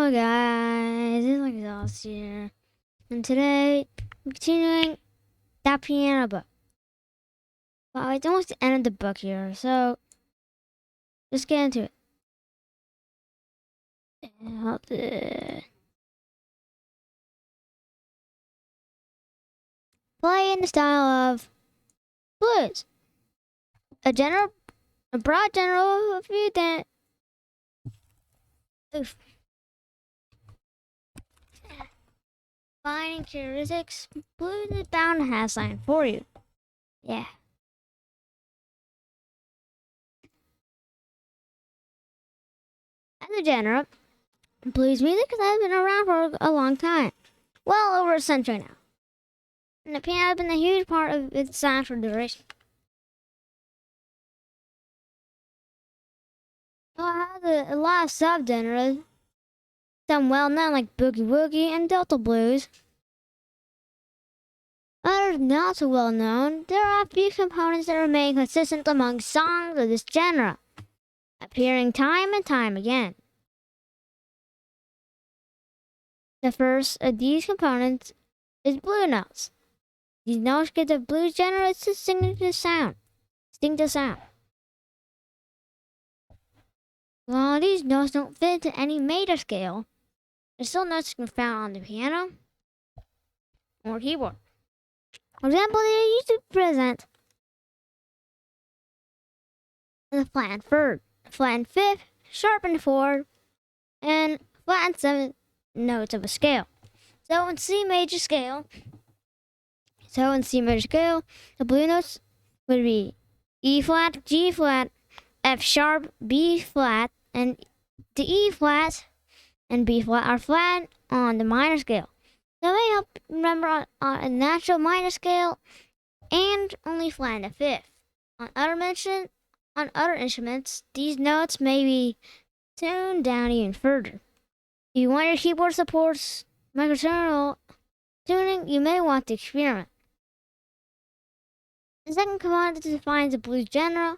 Hello guys, it's Exhaust here, and today I'm continuing that piano book. Well, it's almost the end of the book here, so let's get into it. Play in the style of blues. A broad general view that. Oof. Finding characteristics, blues is bound to have something for you. Yeah. As a genre, blues music has been around for a long time, well over a century now, and the piano has been a huge part of its sound for duration. Well, it has a lot of subgenres, some well known like boogie woogie and delta blues. Others not so well known, there are a few components that remain consistent among songs of this genre, appearing time and time again. The first of these components is blue notes. These notes give the blues genre its distinctive sound. While these notes don't fit into any major scale, they're still notes you can find on the piano or keyboard. For example, they are used to present the flat third, flat fifth, sharpened fourth, and flat seventh notes of a scale. So in C major scale, the blue notes would be E flat, G flat, F sharp, B flat, and the E flat and B flat are flat on the minor scale. So they help remember on a natural minor scale and only flat in the fifth. On other instruments, these notes may be tuned down even further. If you want your keyboard supports microtonal tuning, you may want to experiment. The second component that defines the blues genre,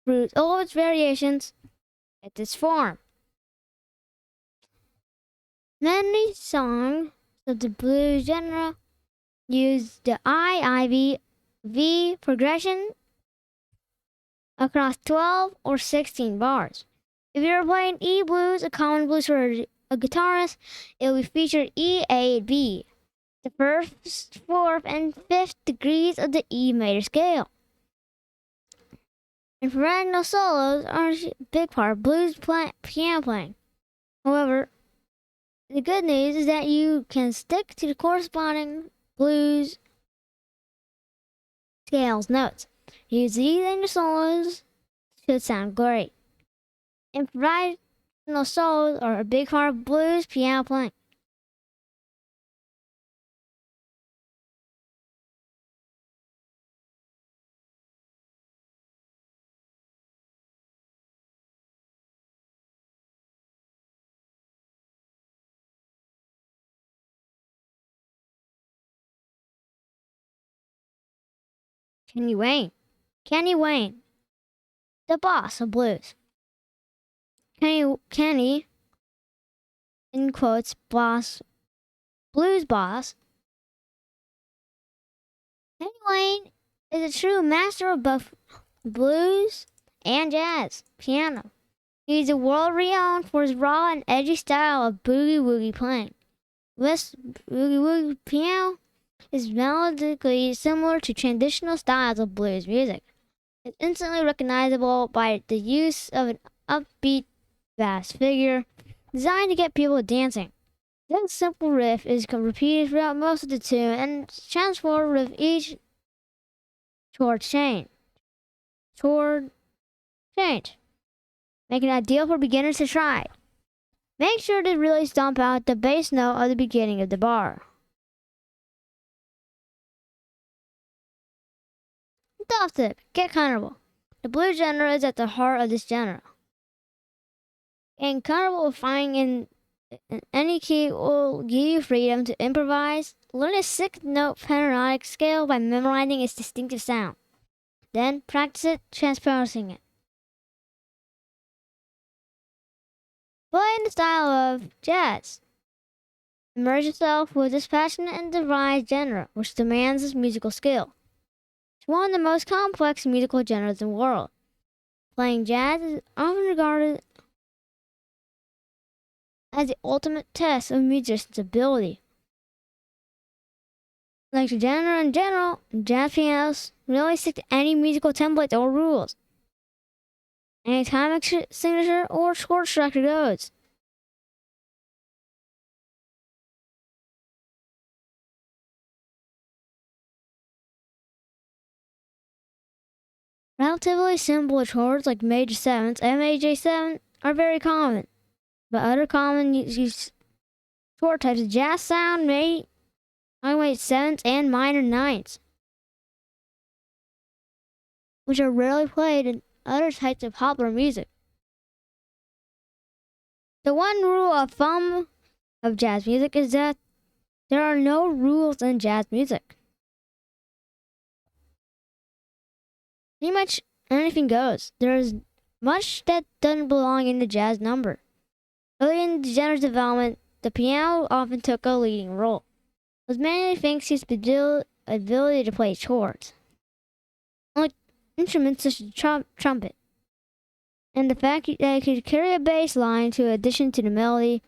through all its variations, is this form. Many songs of the blues genre use the I-IV-V progression across 12 or 16 bars. If you're playing E blues, a common blues for a guitarist, it will be featured E-A-B, the first, fourth, and fifth degrees of the E major scale. Inferential solos are a big part of blues piano playing. However, the good news is that you can stick to the corresponding blues scales notes. Use these in your solos should sound great. Improvisational solos are a big part of blues piano playing. Kenny Wayne, the boss of blues. Kenny, in quotes, blues boss. Kenny Wayne is a true master of both blues and jazz piano. He's a world renowned for his raw and edgy style of boogie woogie playing. This boogie woogie piano is melodically similar to traditional styles of blues music. It's instantly recognizable by the use of an upbeat bass figure designed to get people dancing. This simple riff is repeated throughout most of the tune and transformed with each chord change, making it ideal for beginners to try. Make sure to really stomp out the bass note at the beginning of the bar. Top tip: get comfortable. The blues genre is at the heart of this genre. Getting comfortable with finding in any key will give you freedom to improvise. Learn a 6-note pentatonic scale by memorizing its distinctive sound. Then practice it, transposing it. Playing the style of jazz. Immerse yourself with this passionate and diverse genre, which demands this musical skill. It's one of the most complex musical genres in the world. Playing jazz is often regarded as the ultimate test of a musician's ability. Like the genre in general, jazz pianos really stick to any musical template or rules. Any time signature or chord structure goes. Relatively simple chords like major sevenths and major 7 are very common, but other common use chord types of jazz sound may highway sevenths and minor ninths, which are rarely played in other types of popular music. The one rule of thumb of jazz music is that there are no rules in jazz music. Pretty much anything goes. There is much that doesn't belong in the jazz number. Early in the genre's development, the piano often took a leading role. It was mainly thanks to its ability to play chords, like instruments such as trumpet, and the fact that it could carry a bass line to addition to the melody.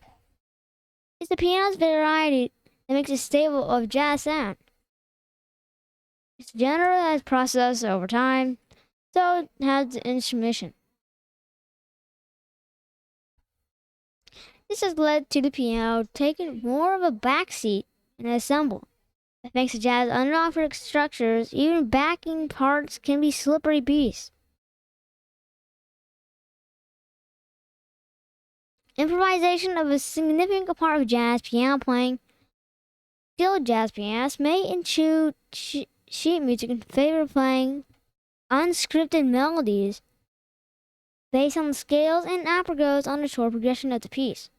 It's the piano's variety that makes it stable of jazz sound. Its genre has processed over time, so has the instrumentation. This has led to the piano taking more of a backseat in an ensemble. Thanks to jazz unorthodox structures, even backing parts can be slippery beasts. Improvisation of a significant part of jazz piano playing. Skilled jazz pianists may eschew sheet music in favor of playing unscripted melodies based on the scales and arpeggios on the chord progression of the piece.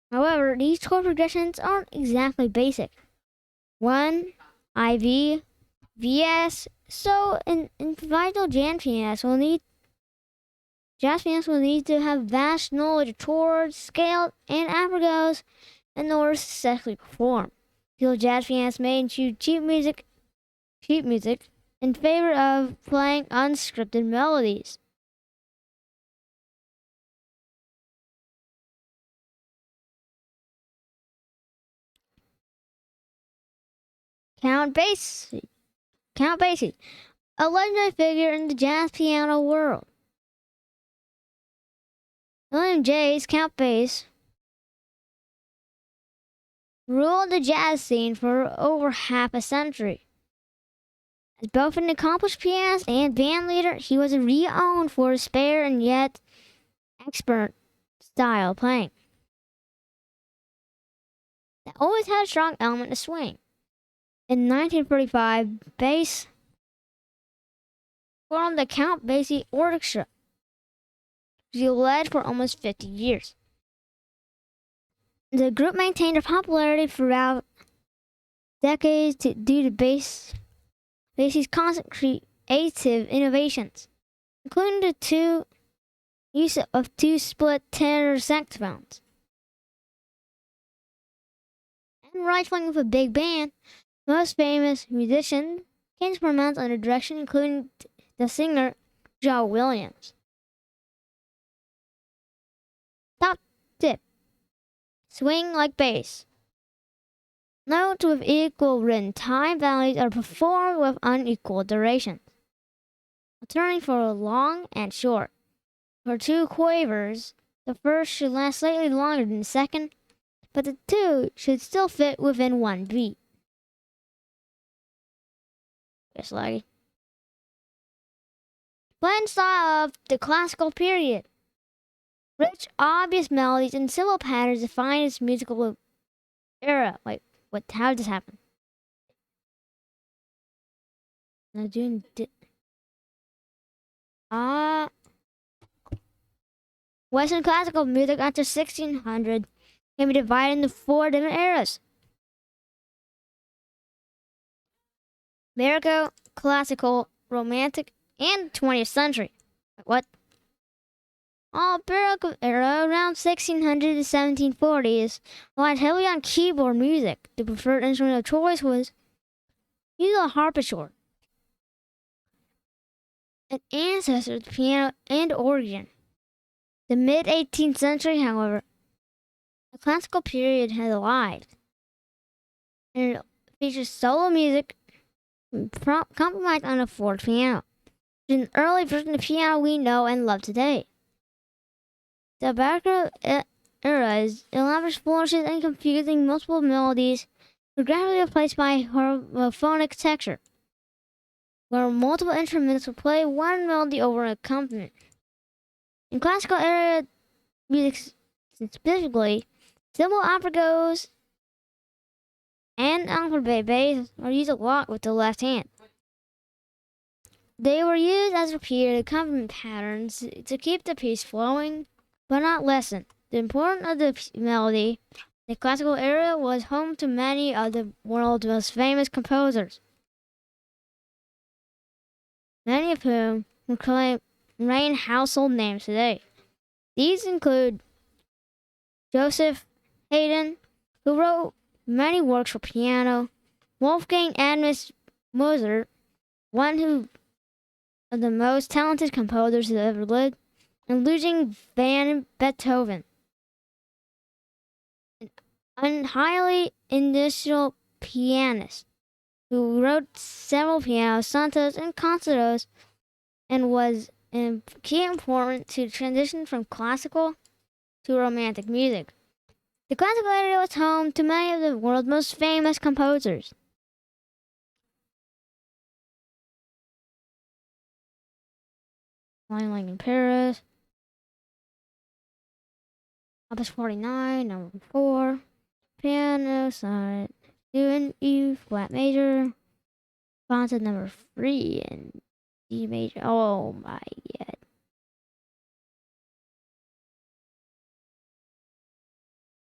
However, these chord progressions aren't exactly basic. 1, IV, VS, so an improvisational jazz pianists will need to have vast knowledge of chords, scales, and arpeggios in order to successfully perform. Skilled jazz pianists may choose sheet music in favor of playing unscripted melodies. Count Basie, a legendary figure in the jazz piano world. William J's Count Basie ruled the jazz scene for over half a century. As both an accomplished pianist and band leader, he was renowned for his spare and yet expert style playing that always had a strong element of swing. In 1945, Basie formed the Count Basie Orchestra, which he led for almost 50 years. The group maintained their popularity throughout decades due to Basie's constant creative innovations, including the use of two split tenor saxophones, and rifling with a big band. Most famous musicians came to prominence under direction, including the singer Joe Williams. Top tip: swing like bass. Notes with equal written time values are performed with unequal durations, alternating for long and short. For two quavers, the first should last slightly longer than the second, but the two should still fit within one beat. Just like blend style of the classical period. Rich, obvious melodies and simple patterns define its musical era. Wait, what? How did this happen? I'm doing. Western classical music after 1600 can be divided into 4 different eras: Baroque, Classical, Romantic, and 20th century. What? all Baroque era around 1600 to 1740s relied heavily on keyboard music. The preferred instrument of choice was usually a harpsichord, an ancestor of the piano and organ. The mid 18th century, however, the classical period has arrived, and it features solo music compromised on a forte piano, which is an early version of the piano we know and love today. The Baroque era's elaborate flourishes and confusing multiple melodies were gradually replaced by homophonic texture, where multiple instruments would play one melody over an accompaniment. In classical era music specifically, simple operagos and alphabet are used a lot with the left hand. They were used as repeated accompaniment patterns to keep the piece flowing, but not lessen. The importance of the melody in the classical era was home to many of the world's most famous composers, many of whom remain household names today. These include Joseph Haydn, who wrote many works for piano, Wolfgang Amadeus Mozart, one of the most talented composers that ever lived, and Ludwig van Beethoven, a highly industrial pianist who wrote several piano sonatas and concertos and was key important to the transition from classical to romantic music. The classical era was home to many of the world's most famous composers. Flying in Paris, Opus 49, number 4, piano sonnet, 2 in E flat major, concert number 3 in D major. Oh my god.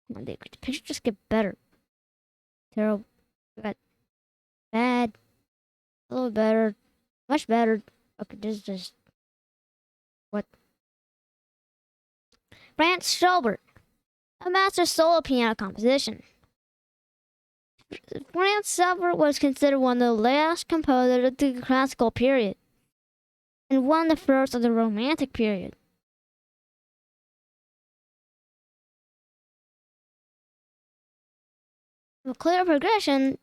The picture just get better. Terrible. Bad. A little better. Much better. Okay, this is just what? Franz Schubert, a master solo piano composition. Franz Schubert was considered one of the last composers of the classical period, and one of the first of the romantic period. A clear progression,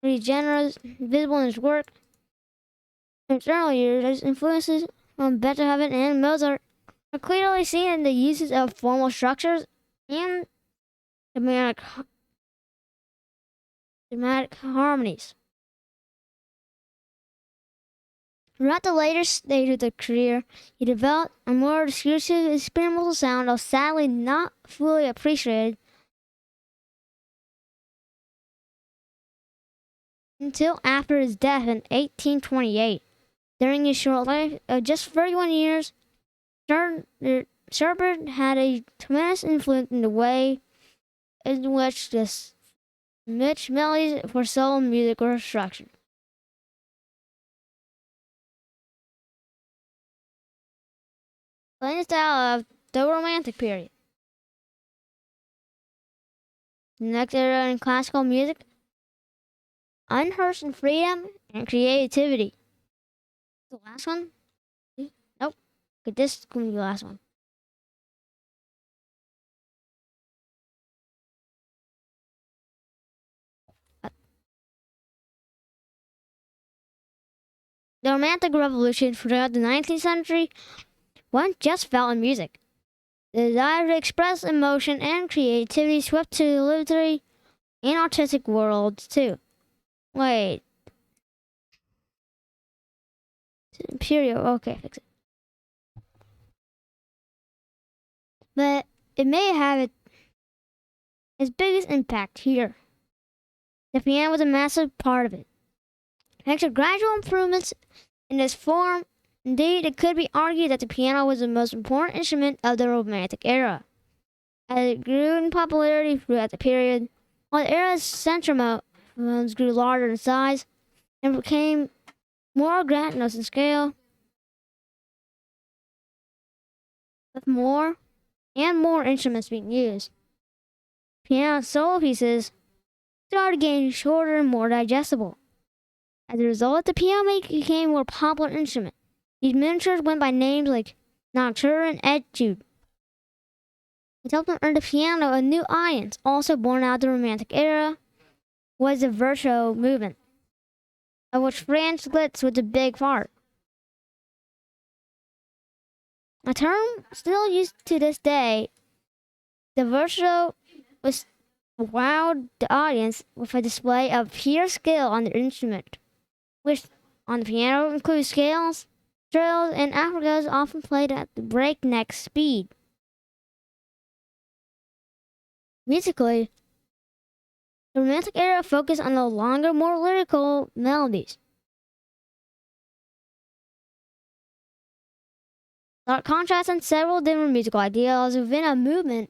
the genres visible in his work. In its early years, his influences on Beethoven and Mozart are clearly seen in the uses of formal structures and dramatic harmonies. Throughout the later stage of the career, he developed a more exclusive experimental sound, though sadly not fully appreciated until after his death in 1828. During his short life of just 31 years, Schubert had a tremendous influence in the way in which melodies for solo music were structured. Playing the style of the Romantic period. The next era in classical music, unhurried in freedom and creativity. The last one? Nope. Okay, this is going to be the last one. The Romantic Revolution throughout the 19th century wasn't just felt in music. The desire to express emotion and creativity swept to the literary and artistic worlds too. Wait. Period. Okay, fix it. But it may have its biggest impact here. The piano was a massive part of it. Thanks to gradual improvements in this form, indeed, it could be argued that the piano was the most important instrument of the Romantic era. As it grew in popularity throughout the period, while the era's centrophones grew larger in size and became more grandiose in scale, with more and more instruments being used. Piano solo pieces started getting shorter and more digestible. As a result, the piano became a more popular instrument. These miniatures went by names like Nocturne and Etude. It helped them earn the piano a new audience. Also born out of the Romantic era was the virtuoso movement, of which Franz Liszt was a big part. A term still used to this day, the virtuoso was wowed the audience with a display of pure skill on their instrument, which on the piano includes scales, trills, and affricatas often played at the breakneck speed. Musically, the Romantic era focused on the longer, more lyrical melodies. That contrasted several different musical ideals within a movement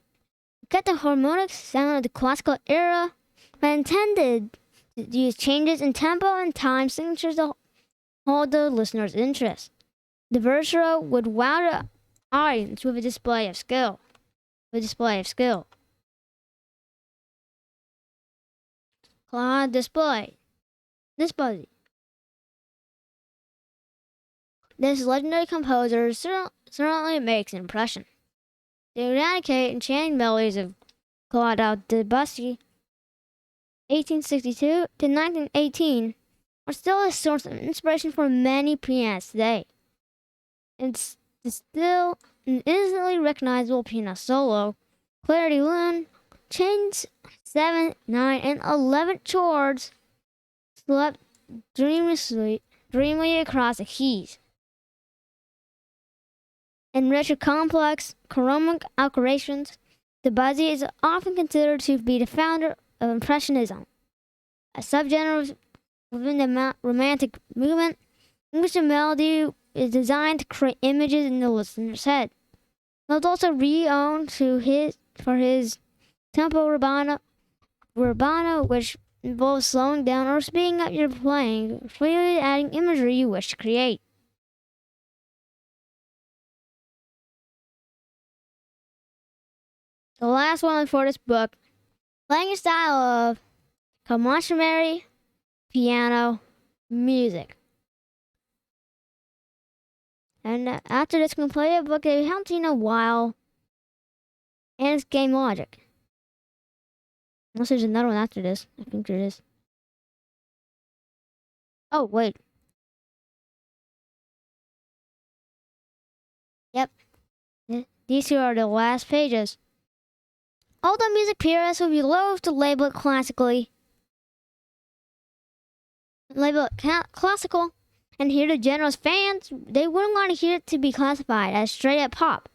kept the harmonic sound of the classical era, but intended to use changes in tempo and time signatures to hold the listener's interest. The virtuoso would wow the audience with a display of skill. Claude display. This legendary composer certainly makes an impression. The erratic and chanting melodies of Claude Debussy, 1862 to 1918, are still a source of inspiration for many pianists today. It's still an instantly recognizable piano solo. Claire de Lune chains 7, 9, and 11 chords slept dreamily across the keys. In rich and complex chromatic alterations, Debussy is often considered to be the founder of Impressionism, a subgenre within the Romantic movement in which the melody is designed to create images in the listener's head. It was also renowned for his tempo rubato, which involves slowing down or speeding up your playing, freely adding imagery you wish to create. The last one for this book, playing a style of contemporary piano music. And after this, we can play a book that we haven't seen in a while, and it's Game Logic. Unless there's another one after this. I think there is. Oh, wait. Yep. These two are the last pages. Although music purists would be loath to label it classical, and hear the genre's fans, they wouldn't want to hear it to be classified as straight up pop.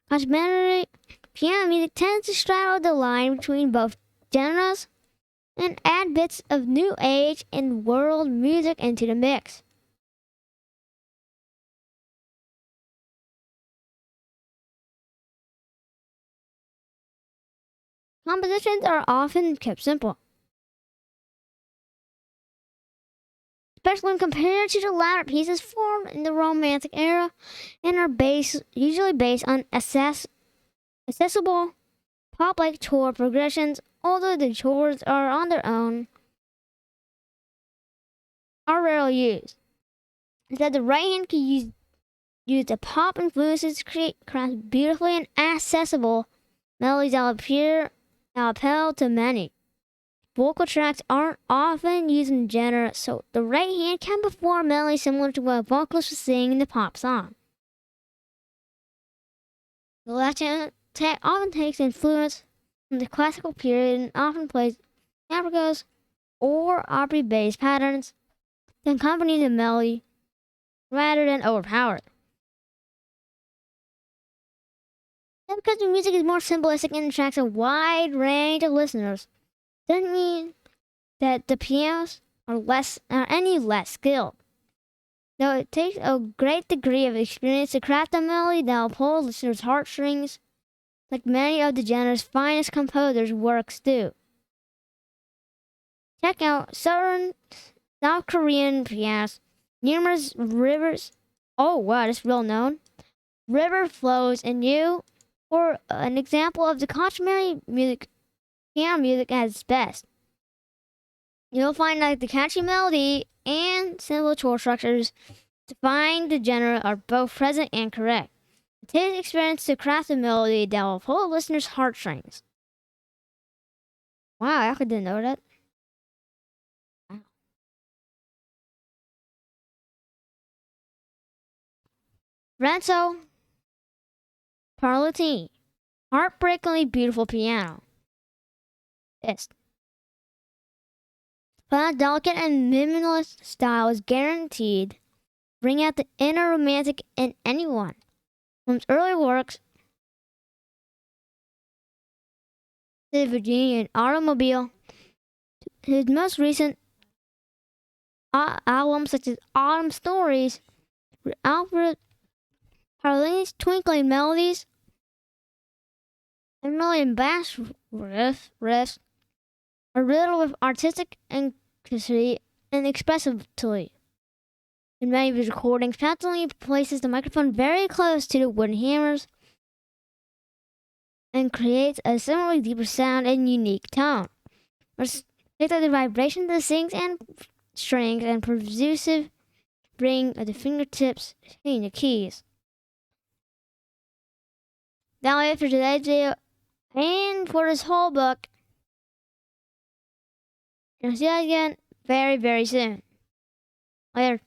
Contemporary piano music tends to straddle the line between both genres and add bits of new age and world music into the mix. Compositions are often kept simple, especially when compared to the latter pieces formed in the Romantic era and are usually based on accessible pop-like chord progressions, although the chords are on their own are rarely used. Instead, the right hand can use the pop influences to create beautifully and accessible melodies that appeal to many. Vocal tracks aren't often used in genre, so the right hand can perform melodies similar to what a vocalist would sing in the pop song. The left hand often takes influence from the classical period and often plays africatas or opera-based patterns to accompany the melody rather than overpower it. And because the music is more simplistic and attracts a wide range of listeners, doesn't mean that the pianos are any less skilled. Though it takes a great degree of experience to craft a melody that will pull listeners' heartstrings, like many of the genre's finest composers' works do. Check out South Korean pianists, numerous rivers. Oh wow, that's real known. river flows in you, or an example of the customary music, piano music at its best. You'll find that the catchy melody and simple chord structures define the genre are both present and correct. It takes experience to craft a melody that will pull a listener's heartstrings. Wow, I actually didn't know that. Wow. Renzo Parlottini, heartbreakingly beautiful piano. This. But a delicate and minimalist style is guaranteed bring out the inner romantic in anyone. From his early works, the Virginian Automobile, to his most recent albums such as Autumn Stories, Alfred Harley's twinkling melodies, and million bass riffs are riddled with artistic intricacy and expressivity. In many of his recordings, Pasolini places the microphone very close to the wooden hammers and creates a similarly deeper sound and unique tone. Take the vibration of the strings and percussive ring at the fingertips hitting the keys. That'll be it for today's video and for this whole book. And I'll see you guys again very, very soon. Later.